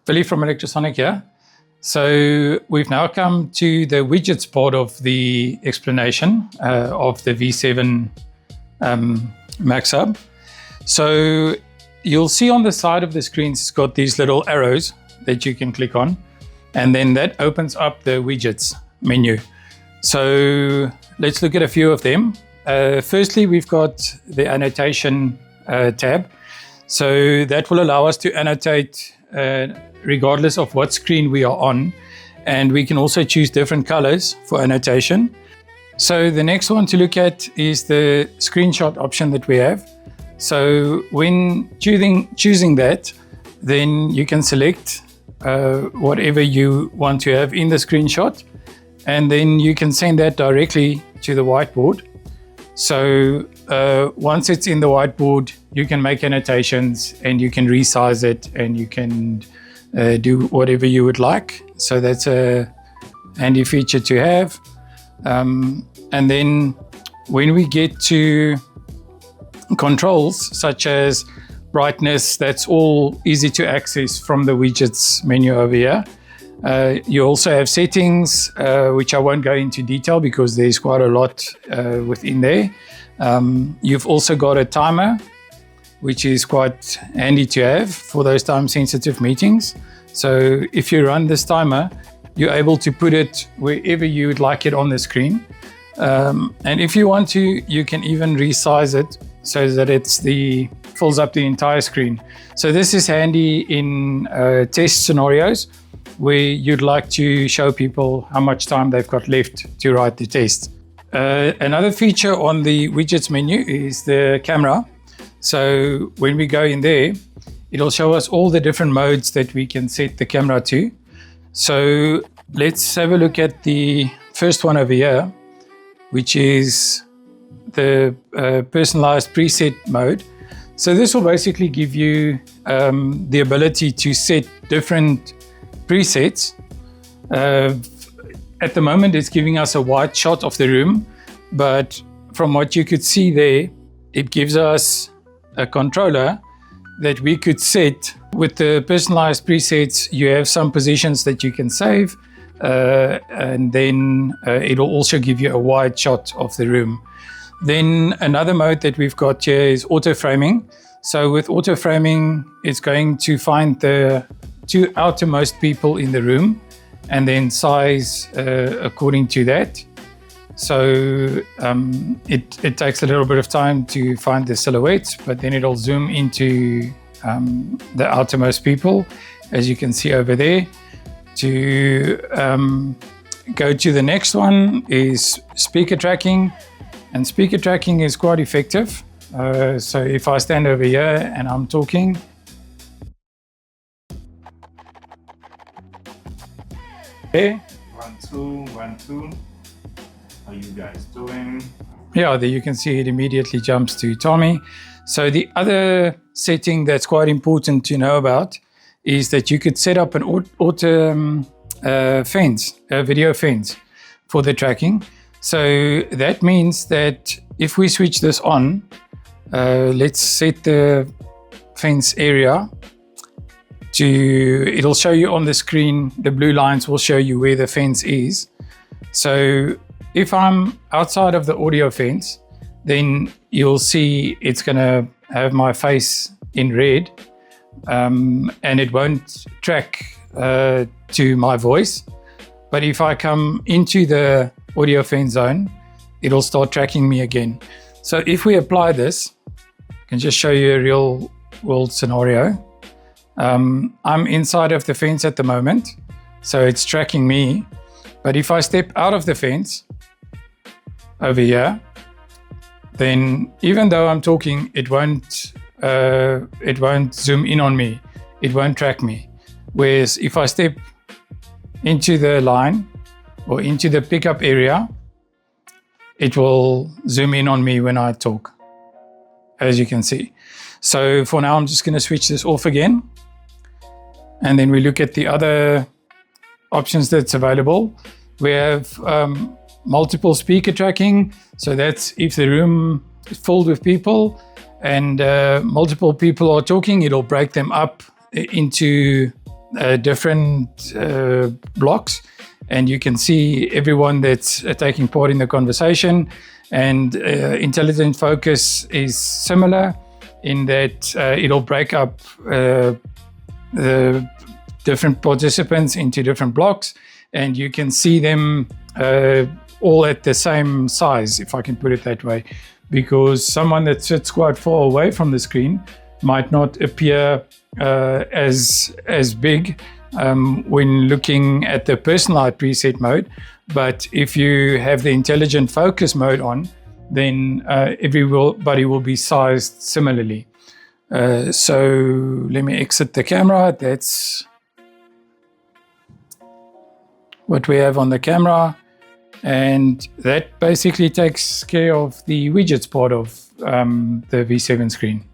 Billy from Electrosonic here. So we've now come to the widgets part of the explanation of the V7 MAXHUB. So you'll see on the side of the screen, it's got these little arrows that you can click on, and then that opens up the widgets menu. So let's look at a few of them. Firstly, we've got the annotation tab. So that will allow us to annotate regardless of what screen we are on. And we can also choose different colors for annotation. So the next one to look at is the screenshot option that we have. So when choosing that, then you can select whatever you want to have in the screenshot, and then you can send that directly to the whiteboard. So once it's in the whiteboard, you can make annotations and you can resize it and you can do whatever you would like. So that's a handy feature to have. And then when we get to controls such as brightness, that's all easy to access from the widgets menu over here. You also have settings, which I won't go into detail because there's quite a lot within there. You've also got a timer, which is quite handy to have for those time-sensitive meetings. So if you run this timer, you're able to put it wherever you would like it on the screen. And if you want to, you can even resize it so that fills up the entire screen. So this is handy in test scenarios where you'd like to show people how much time they've got left to write the test. Another feature on the widgets menu is the camera. So when we go in there, it'll show us all the different modes that we can set the camera to. So let's have a look at the first one over here, which is the personalized preset mode. So this will basically give you the ability to set different presets. At the moment, it's giving us a wide shot of the room, but from what you could see there, it gives us a controller that we could set. With the personalized presets, you have some positions that you can save, and then it'll also give you a wide shot of the room. Then another mode that we've got here is auto framing. So with auto framing, it's going to find the two outermost people in the room and then size according to that. So it takes a little bit of time to find the silhouettes, but then it'll zoom into the outermost people, as you can see over there. To go to the next one is speaker tracking, and speaker tracking is quite effective. So if I stand over here and I'm talking, okay. 1, 2, 1, 2. How you guys doing? Yeah, there you can see it immediately jumps to Tommy. So the other setting that's quite important to know about is that you could set up an auto fence, a video fence for the tracking. So that means that if we switch this on, let's set the fence area to, it'll show you on the screen, the blue lines will show you where the fence is. So if I'm outside of the audio fence, then you'll see it's gonna have my face in red, and it won't track to my voice. But if I come into the audio fence zone, it'll start tracking me again. So if we apply this, I can just show you a real world scenario. I'm inside of the fence at the moment, so it's tracking me. But if I step out of the fence over here, then even though I'm talking, it won't zoom in on me. It won't track me. Whereas if I step into the line or into the pickup area, it will zoom in on me when I talk, as you can see. So for now, I'm just going to switch this off again. And then we look at the other options that's available. We have multiple speaker tracking. So that's if the room is filled with people and multiple people are talking, it'll break them up into different blocks, and you can see everyone that's taking part in the conversation. And intelligent focus is similar in that it'll break up the different participants into different blocks, and you can see them all at the same size, if I can put it that way, because someone that sits quite far away from the screen might not appear as big when looking at the personalized preset mode. But if you have the intelligent focus mode on, then everybody will be sized similarly. So let me exit the camera. That's what we have on the camera. And that basically takes care of the widgets part of the V7 screen.